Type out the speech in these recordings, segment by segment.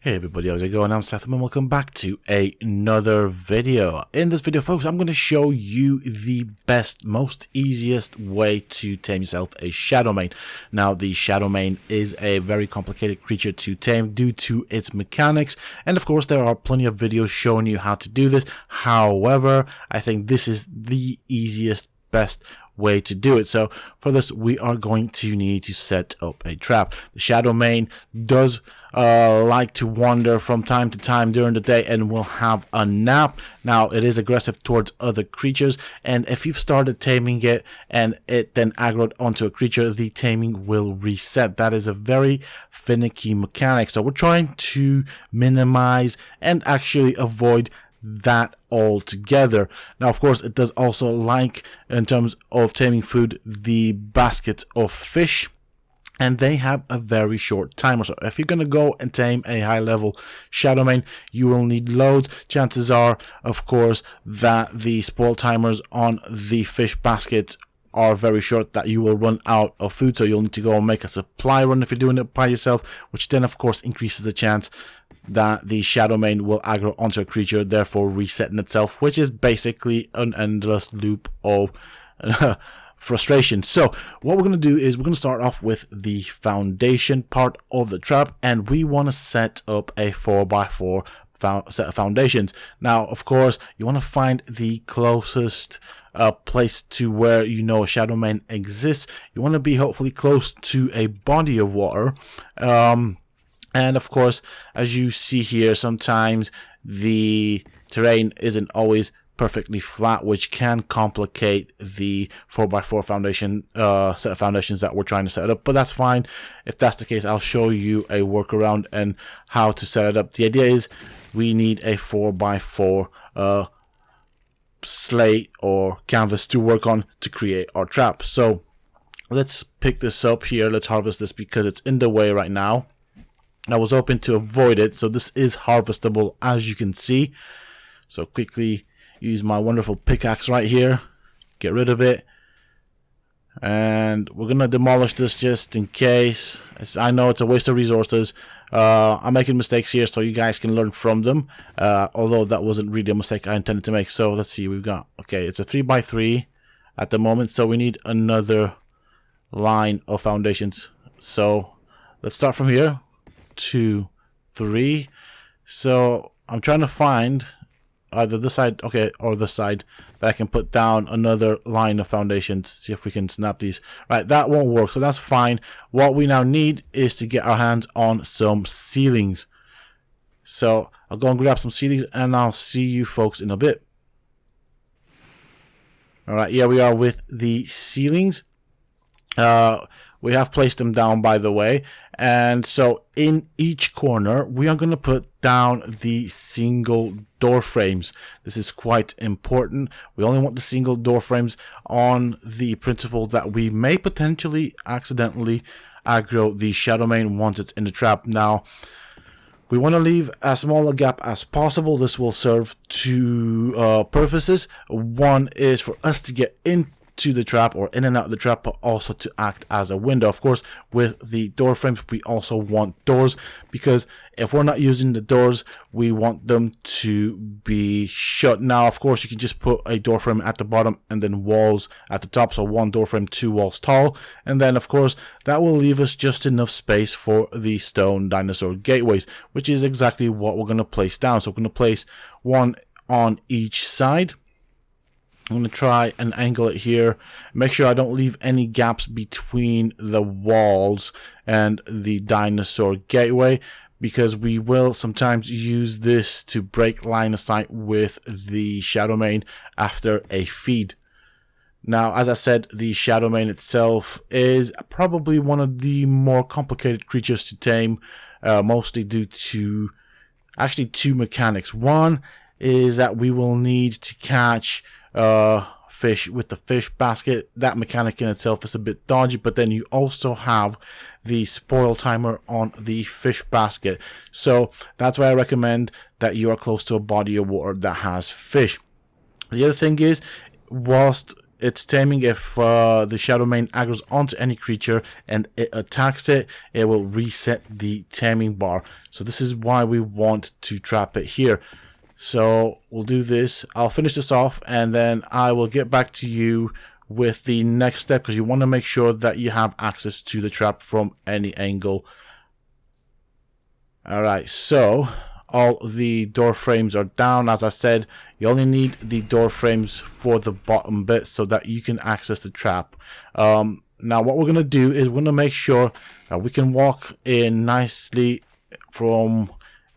Hey everybody, how's it going? I'm Sethum and welcome back to another video. In this video, folks, I'm going to show you the best, most easiest way to tame yourself a Shadowmane. Now, the Shadowmane is a very complicated creature to tame due to its mechanics, and of course there are plenty of videos showing you how to do this. However, I think this is the easiest, best way to do it. So for this, we are going to need to set up a trap. The Shadowmane does like to wander from time to time during the day and will have a nap. Now, it is aggressive towards other creatures, and if you've started taming it and it then aggroed onto a creature, the taming will reset. That is a very finicky mechanic, so we're trying to minimize and actually avoid that altogether. Now, of course, it does also like, in terms of taming food, the baskets of fish, and they have a very short timer. So if you're going to go and tame a high level Shadowmane, you will need loads. Chances are, of course, that the spoil timers on the fish baskets are very short, that you will run out of food, so you'll need to go and make a supply run if you're doing it by yourself, which then of course increases the chance that the Shadowmane will aggro onto a creature, therefore resetting itself, which is basically an endless loop of frustration. So what we're going to do is we're going to start off with the foundation part of the trap, and we want to set up a 4x4 set of foundations. Now, of course, you want to find the closest place to where you know a Shadowmane exists. You want to be hopefully close to a body of water. And of course, as you see here, sometimes the terrain isn't always perfectly flat, which can complicate the 4x4 foundation set of foundations that we're trying to set up. But that's fine. If that's the case, I'll show you a workaround and how to set it up. The idea is we need a 4x4 slate or canvas to work on to create our trap. So let's pick this up here. Let's harvest this because it's in the way right now. I was hoping to avoid it, so this is harvestable, as you can see. So quickly use my wonderful pickaxe right here, get rid of it, and we're gonna demolish this just in case. I know it's a waste of resources. I'm making mistakes here so you guys can learn from them, although that wasn't really a mistake I intended to make. So let's see, we've got, okay, it's a 3x3 at the moment, so we need another line of foundations. So let's start from here. 2, 3. So I'm trying to find either this side, okay, or this side, that I can put down another line of foundations. See if we can snap these. Right, that won't work, so that's fine. What we now need is to get our hands on some ceilings. So I'll go and grab some ceilings, and I'll see you folks in a bit. Alright, here we are with the ceilings. We have placed them down, by the way, and so in each corner we are going to put down the single door frames. This is quite important. We only want the single door frames on the principle that we may potentially accidentally aggro the Shadowmane once it's in the trap. Now, we want to leave as small a gap as possible. This will serve two purposes. One is for us to get into the trap or in and out of the trap, but also to act as a window. Of course, with the door frames, we also want doors, because if we're not using the doors, we want them to be shut. Now, of course, you can just put a door frame at the bottom and then walls at the top, so one door frame, 2 walls tall, and then of course that will leave us just enough space for the stone dinosaur gateways, which is exactly what we're going to place down. So we're going to place one on each side. I'm going to try and angle it here. Make sure I don't leave any gaps between the walls and the dinosaur gateway, because we will sometimes use this to break line of sight with the Shadowmane after a feed. Now, as I said, the Shadowmane itself is probably one of the more complicated creatures to tame, mostly due to actually two mechanics. One is that we will need to catch fish with the fish basket. That mechanic in itself is a bit dodgy, but then you also have the spoil timer on the fish basket. So that's why I recommend that you are close to a body of water that has fish. The other thing is, whilst it's taming. If the Shadowmane aggroes onto any creature and it attacks it, it will reset the taming bar. So this is why we want to trap it here. So we'll do this. I'll finish this off and then I will get back to you with the next step, because you want to make sure that you have access to the trap from any angle. Alright, so all the door frames are down. As I said, you only need the door frames for the bottom bit so that you can access the trap. Now what we're going to do is we're going to make sure that we can walk in nicely from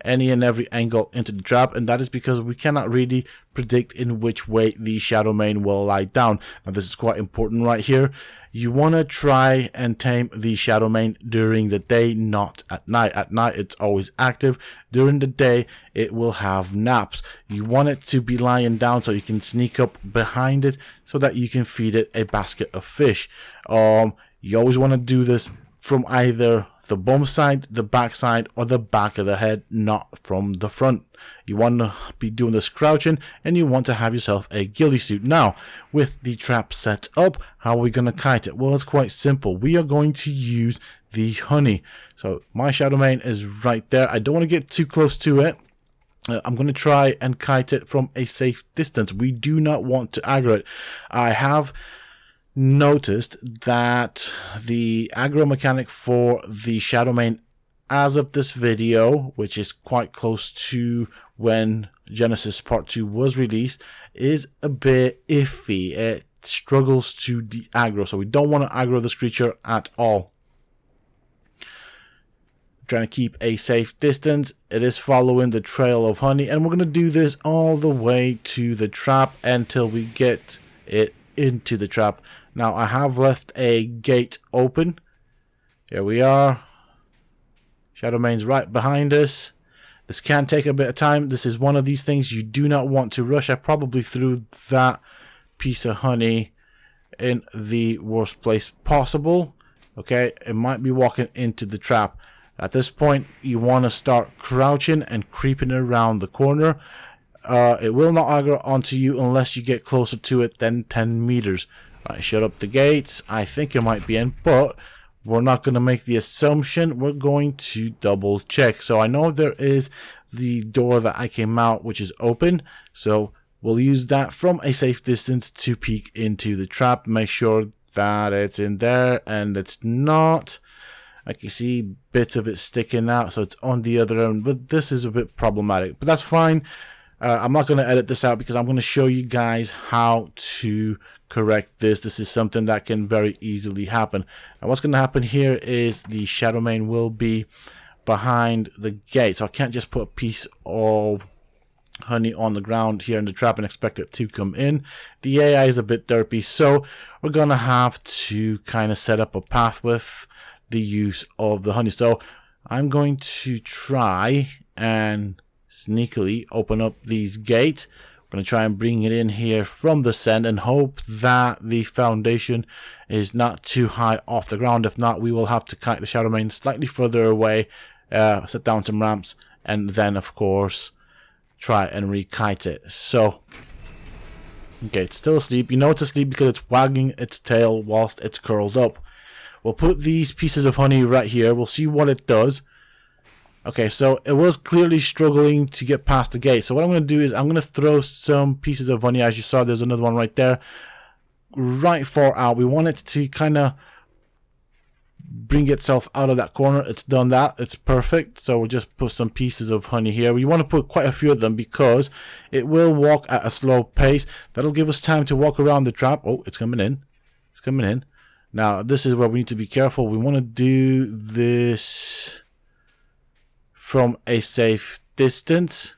any and every angle into the trap, and that is because we cannot really predict in which way the Shadowmane will lie down. Now this is quite important right here. You want to try and tame the Shadowmane during the day, not at night. At night it's always active. During the day it will have naps. You want it to be lying down so you can sneak up behind it so that you can feed it a basket of fish. You always want to do this from either the bum side, the back side, or the back of the head, not from the front. You want to be doing this crouching, and you want to have yourself a ghillie suit. Now, with the trap set up, how are we going to kite it? Well, it's quite simple. We are going to use the honey. So my Shadowmane is right there. I don't want to get too close to it. I'm going to try and kite it from a safe distance. We do not want to aggro it. I have noticed that the aggro mechanic for the Shadowmane as of this video, which is quite close to when Genesis Part 2 was released, is a bit iffy. It struggles to de-aggro, so we don't want to aggro this creature at all. Trying to keep a safe distance. It is following the trail of honey, and we're going to do this all the way to the trap until we get it into the trap. Now I have left a gate open. Here we are. Shadowmane's right behind us. This can take a bit of time. This is one of these things you do not want to rush. I probably threw that piece of honey in the worst place possible. Okay, it might be walking into the trap. At this point, you want to start crouching and creeping around the corner. It will not aggro onto you unless you get closer to it than 10 meters. Right, shut up the gates. I think it might be in, but we're not going to make the assumption. We're going to double check. So I know there is the door that I came out, which is open. So we'll use that from a safe distance to peek into the trap. Make sure that it's in there, and it's not. I can see bits of it sticking out, so it's on the other end. But this is a bit problematic, but that's fine. I'm not going to edit this out because I'm going to show you guys how to correct this. This is something that can very easily happen. And what's going to happen here is the Shadowmane will be behind the gate. So I can't just put a piece of honey on the ground here in the trap and expect it to come in. The AI is a bit derpy, so we're going to have to kind of set up a path with the use of the honey. So I'm going to try and sneakily open up these gates. I'm going to try and bring it in here from the send and hope that the foundation is not too high off the ground. If not, we will have to kite the Shadowmane slightly further away, set down some ramps, and then of course try and re-kite it. So okay, it's still asleep. You know it's asleep because it's wagging its tail whilst it's curled up. We'll put these pieces of honey right here. We'll see what it does. Okay, so it was clearly struggling to get past the gate. So what I'm going to do is I'm going to throw some pieces of honey. As you saw, there's another one right there. Right far out. We want it to kind of bring itself out of that corner. It's done that. It's perfect. So we'll just put some pieces of honey here. We want to put quite a few of them because it will walk at a slow pace. That'll give us time to walk around the trap. Oh, it's coming in. It's coming in. Now, this is where we need to be careful. We want to do this from a safe distance,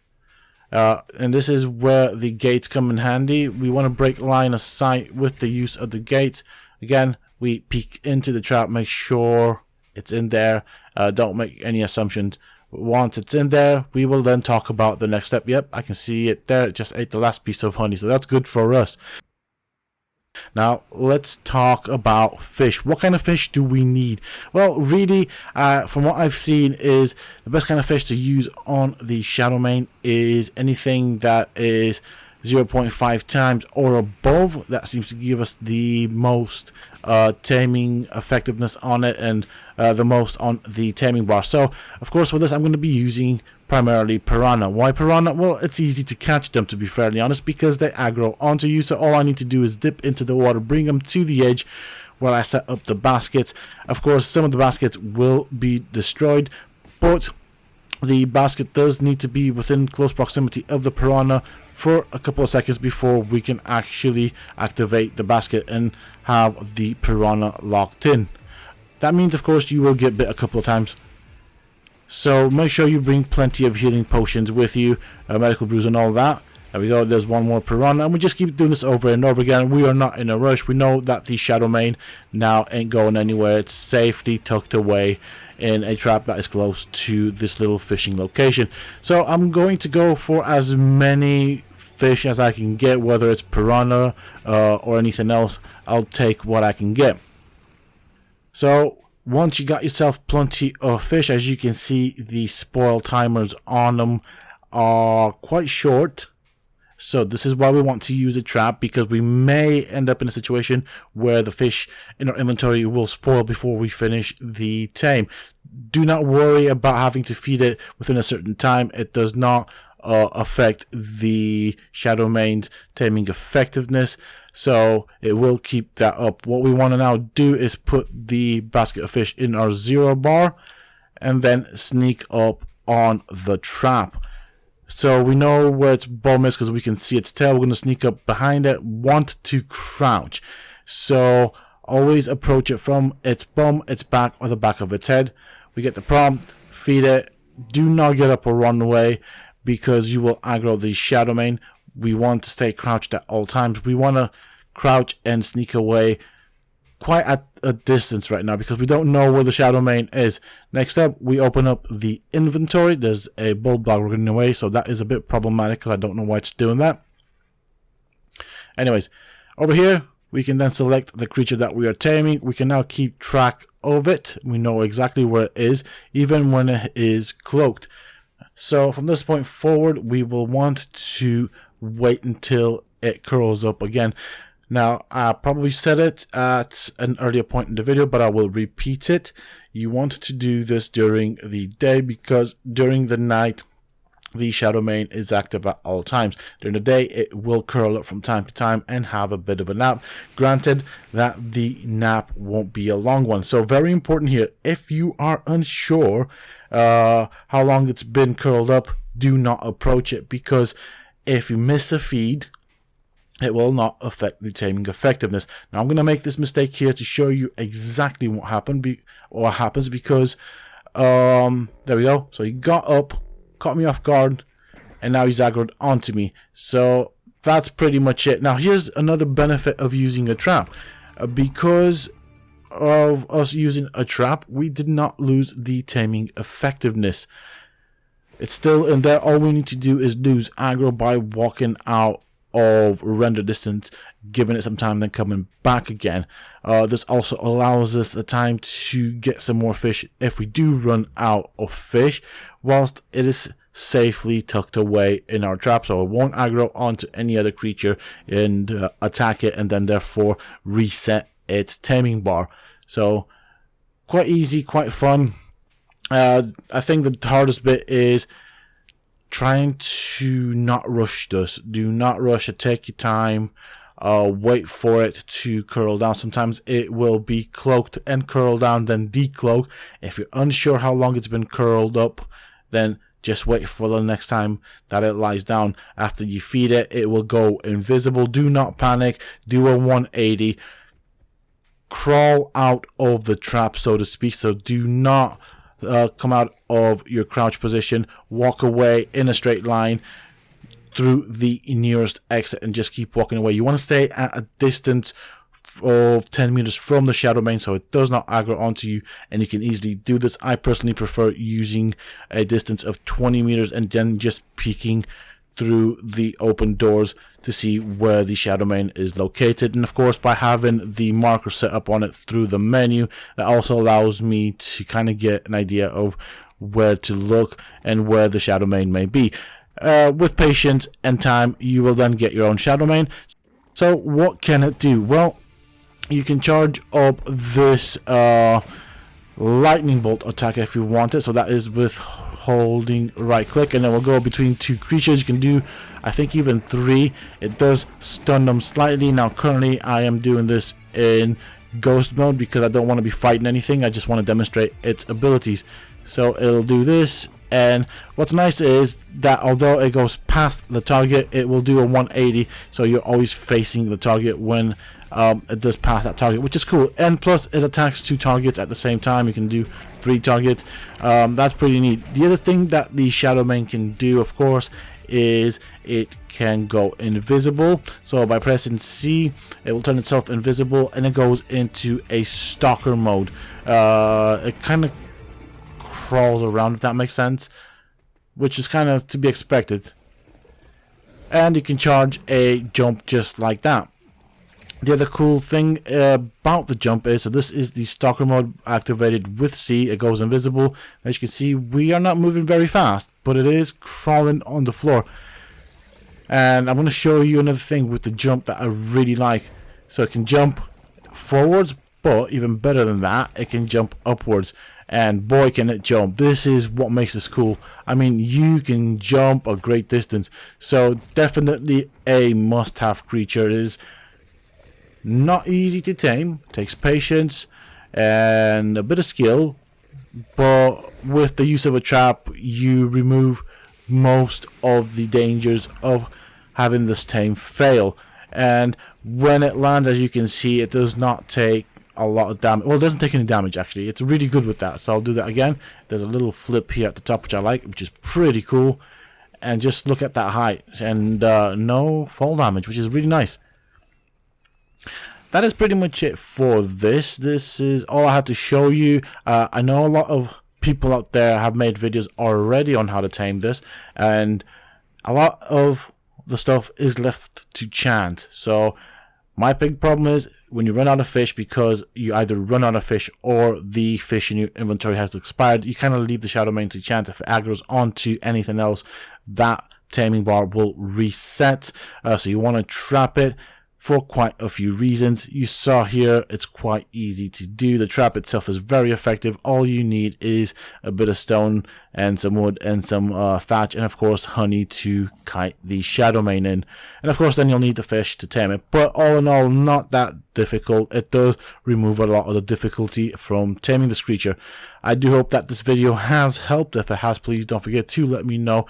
and this is where the gates come in handy. We want to break line of sight with the use of the gates. Again, we peek into the trap, make sure it's in there. Don't make any assumptions. Once it's in there, we will then talk about the next step. Yep, I can see it there. It just ate the last piece of honey, so that's good for us. Now let's talk about fish. What kind of fish do we need? Well, really, from what I've seen, is the best kind of fish to use on the Shadowmane is anything that is 0.5 times or above. That seems to give us the most taming effectiveness on it, and the most on the taming bar. So of course for this I'm going to be using primarily piranha. Why piranha? Well, it's easy to catch them, to be fairly honest, because they aggro onto you. So all I need to do is dip into the water, bring them to the edge where I set up the baskets. Of course some of the baskets will be destroyed, but the basket does need to be within close proximity of the piranha for a couple of seconds before we can actually activate the basket and have the piranha locked in. That means of course you will get bit a couple of times, so make sure you bring plenty of healing potions with you, medical brews and all that. There we go, there's one more piranha, and we just keep doing this over and over again. We are not in a rush. We know that the Shadowmane now ain't going anywhere. It's safely tucked away in a trap that is close to this little fishing location. So I'm going to go for as many fish as I can get, whether it's piranha or anything else. I'll take what I can get. So once you got yourself plenty of fish, as you can see, the spoil timers on them are quite short. So this is why we want to use a trap, because we may end up in a situation where the fish in our inventory will spoil before we finish the tame. Do not worry about having to feed it within a certain time. It does not affect the Shadowmane's taming effectiveness, so it will keep that up. What we want to now do is put the basket of fish in our 0 bar and then sneak up on the trap. So we know where its bum is because we can see its tail. We're going to sneak up behind it, want to crouch. So always approach it from its bum, its back, or the back of its head. We get the prompt, feed it. Do not get up or run away, because you will aggro the Shadowmane. We want to stay crouched at all times. We want to crouch and sneak away quite at a distance right now, because we don't know where the Shadowmane is. Next up, we open up the inventory. There's a bulb block running away, so that is a bit problematic because I don't know why it's doing that. Anyways, over here we can then select the creature that we are taming. We can now keep track of it. We know exactly where it is, even when it is cloaked. So from this point forward, we will want to wait until it curls up again. Now, I probably said it at an earlier point in the video, but I will repeat it. You want to do this during the day, because during the night, the Shadowmane is active at all times. During the day, it will curl up from time to time and have a bit of a nap. Granted that the nap won't be a long one. So very important here, if you are unsure how long it's been curled up, do not approach it, because if you miss a feed, it will not affect the taming effectiveness. Now I'm going to make this mistake here to show you exactly what happened happens, because there we go. So he got up, caught me off guard, and now he's aggroed onto me. So that's pretty much it. Now here's another benefit of using a trap. Because of us using a trap, we did not lose the taming effectiveness. It's still in there. All we need to do is lose aggro by walking out of render distance, giving it some time, then coming back again. This also allows us the time to get some more fish if we do run out of fish, whilst it is safely tucked away in our trap, so it won't aggro onto any other creature and attack it, and then therefore reset its taming bar. So quite easy, quite fun. I think the hardest bit is trying to not rush this. Do not rush it. Take your time. Wait for it to curl down. Sometimes it will be cloaked and curl down, then decloak. If you're unsure how long it's been curled up, then just wait for the next time that it lies down. After you feed it, it will go invisible. Do not panic. Do a 180. Crawl out of the trap, so to speak. So do not come out of your crouch position. Walk away in a straight line through the nearest exit and just keep walking away. You want to stay at a distance of 10 meters from the Shadowmane so it does not aggro onto you, and you can easily do this. I personally prefer using a distance of 20 meters and then just peeking through the open doors to see where the Shadowmane is located. And of course, by having the marker set up on it through the menu, that also allows me to kind of get an idea of where to look and where the Shadowmane may be. with patience and time, you will then get your own Shadowmane. So what can it do? Well, you can charge up this lightning bolt attack if you want it. So that is with holding right click, and then we'll go between 2 creatures. You can do, I think, even 3. It does stun them slightly. Now currently I am doing this in ghost mode because I don't want to be fighting anything. I just want to demonstrate its abilities. So it'll do this, and what's nice is that although it goes past the target, it will do a 180, so you're always facing the target when it does pass that target, which is cool. And plus it attacks 2 targets at the same time. You can do 3 targets. That's pretty neat. The other thing that the Shadowmane can do, of course, is it can go invisible. So by pressing C, it will turn itself invisible, and it goes into a stalker mode. It kind of crawls around, if that makes sense, which is kind of to be expected. And you can charge a jump just like that. The other cool thing about the jump is, so this is the stalker mode activated with C. It goes invisible. As you can see, we are not moving very fast, but it is crawling on the floor. And I'm going to show you another thing with the jump that I really like. So it can jump forwards, but even better than that, it can jump upwards. And boy, can it jump. This is what makes this cool. I mean, you can jump a great distance. So definitely a must-have creature. It is not easy to tame, takes patience and a bit of skill, but with the use of a trap, you remove most of the dangers of having this tame fail. And when it lands, as you can see, it does not take a lot of damage. Well, it doesn't take any damage, actually. It's really good with that. So I'll do that again. There's a little flip here at the top, which I like, which is pretty cool. And just look at that height, and no fall damage, which is really nice. That is pretty much it for this. This is all I had to show you. I know a lot of people out there have made videos already on how to tame this, and a lot of the stuff is left to chance. So my big problem is when you run out of fish, because you either run out of fish or the fish in your inventory has expired, you kind of leave the Shadowmane to chance. If it aggroes onto anything else, that taming bar will reset. So you want to trap it for quite a few reasons. You saw here, it's quite easy to do. The trap itself is very effective. All you need is a bit of stone and some wood and some thatch, and of course honey to kite the Shadowmane in. And of course then you'll need the fish to tame it. But all in all, not that difficult. It does remove a lot of the difficulty from taming this creature. I do hope that this video has helped. If it has, please don't forget to let me know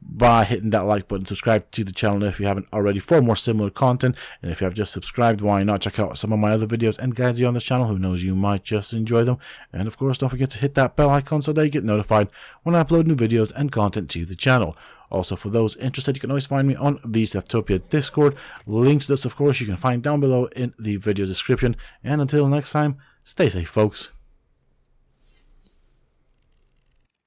by hitting that like button. Subscribe to the channel if you haven't already for more similar content, and if you have just subscribed, why not check out some of my other videos and guides here on this channel. Who knows, you might just enjoy them. And of course, don't forget to hit that bell icon so that you get notified when I upload new videos and content to the channel. Also, for those interested, you can always find me on the Sethtopia Discord. Links to this, of course, you can find down below in the video description. And until next time, stay safe, folks.